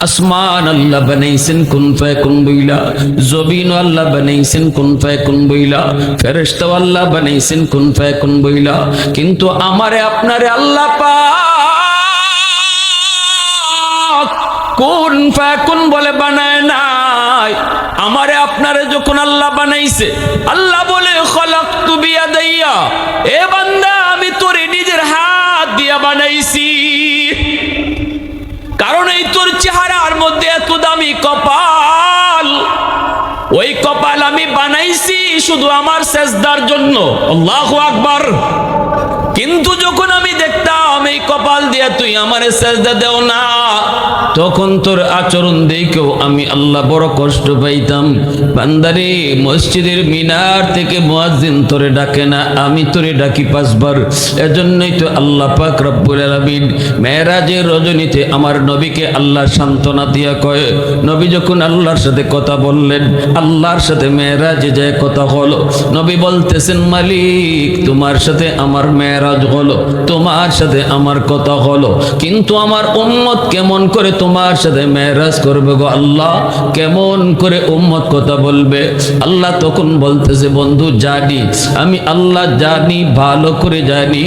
আসমান আল্লাহ বানাইছেন কুন ফায়াকুন বইলা, জমিন আল্লাহ বানাইছেন কুন ফায়াকুন বইলা, ফেরেশতা আল্লাহ বানাইছেন কুন ফায়াকুন বইলা। কিন্তু আমারে আপনারে আল্লাহ পাক কুন ফায়াকুন বলে বানায় নাই। আমারে আপনারে যখন আল্লাহ বানাইছে, আল্লাহ বলে খলাকতু বিয়াদাইয়া, এ বান্দা আমি তোরে নিজের হাত দিয়া বানাইছি। কারণ এই তোর চেহারার মধ্যে এত দামি কপাল, ওই কপাল আমি বানাইছি শুধু আমার সেজদার জন্য। আল্লাহু আকবার। কিন্তু যখন আমি দেখতাম এই কপাল দিয়ে তুই আমারে সেজদা দেও না, তখন তোর আচরণ দেখেও আমি আল্লাহ বড় কষ্ট পাইতাম। বান্দারে, মসজিদের মিনার থেকে মুয়াজ্জিন তোরে ডাকে না, আমি তোরে ডাকি 5 বার। এজন্যই তো আল্লাহ পাক রব্বুল আলামিন মেরাজের রজনীতে আমার নবীকে আল্লাহ সান্ত্বনা দিয়া কয়, নবী যখন আল্লাহর সাথে কথা বললেন, আল্লাহর সাথে মেরাজে যায় কথা হলো, নবী বলতেছেন, মালিক তোমার সাথে আমার মেরাজ হলো, তোমার সাথে আমার কথা হলো, কিন্তু আমার উম্মত কেমন করে তোমার সাথে মেরাজ করবে গো আল্লাহ, কেমন করে উম্মত কথা বলবে? আল্লাহ তখন বলতেছে, বন্ধু জানি, আমি আল্লাহ জানি, ভালো করে জানি,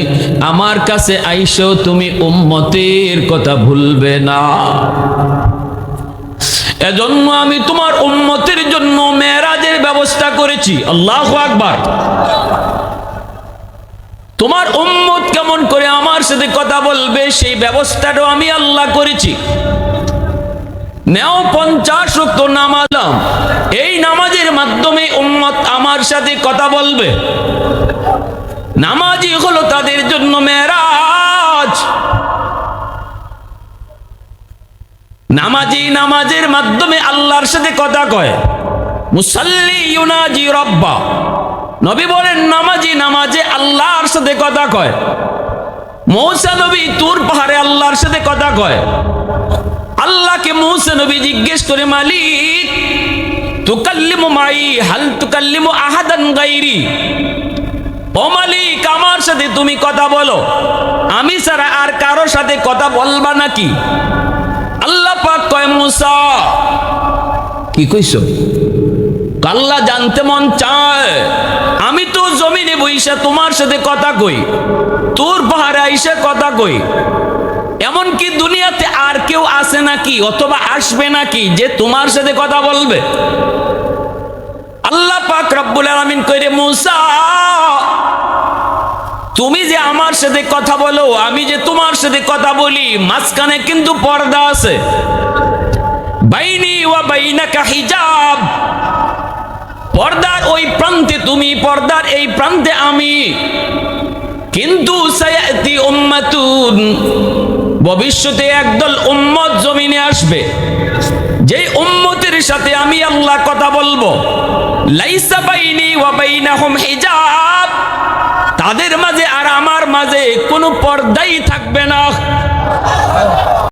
আমার কাছে আইসেও তুমি উম্মতের কথা ভুলবে না। এজন্য আমি তোমার উম্মতের জন্য মেরাজের ব্যবস্থা করেছি। আল্লাহু আকবার। তোমার উম্মত কেমন করে আমার সাথে কথা বলবে সেই ব্যবস্থাটাও আমি আল্লাহ করেছি। নেও 50 ওয়াক্ত নামাজ, এই নামাজের মাধ্যমে উম্মত আমার সাথে কথা বলবে। নামাজই হলো তাদের জন্য মেরাজ। নামাজি নামাজের মাধ্যমে আল্লাহর সাথে কথা কয়। মুসাল্লি ইউনাজি রব্বা, নবী বলেন নামাজি নামাজে আল্লাহর সাথে কথা কয়। মূসা নবী তুর পাহাড়ে আল্লাহর সাথে কথা কয়। আল্লাহকে মূসা নবী জিজ্ঞেস করে, মালিক তুকাল্লিমু মাই হাল তুকাল্লিমু আহাদান গায়রি, ও মালিক আমার সাথে তুমি কথা বলো, আমি ছাড়া আর কারো সাথে কথা বলবা নাকি? আল্লাহ পাক কয়, মূসা কি কইছো? আল্লাহ জানতে মন চায়, আমি তো জমিনে বইসা তোমার সাথে কথা কই, তোর পাহাড়ে আইসা কথা কই, এমনকি দুনিয়াতে আর কেউ আছে নাকি অথবা আসবে নাকি যে তোমার সাথে কথা বলবে? আল্লাহ পাক রব্বুল আলামিন কইরে, মূসা তুমি যে আমার সাথে কথা বলো, আমি যে তোমার সাথে কথা বলি, মাঝখানে কিন্তু পর্দা আছে। বাইনি ওয়া বাইনাকা হিজাব, পর্দার ওই প্রান্তে তুমি, পর্দার এই প্রান্তে আমি। কিন্তু সায়াতি উম্মাতুন, ভবিষ্যতে একদল উম্মত জমিনে আসবে, যে উম্মতের সাথে আমি আল্লাহ কথা বলবো। লাইসা বাইনি ওয়া বাইনাহুম হিজাব, তাদের মাঝে আর আমার মাঝে কোনো পর্দাই থাকবে না।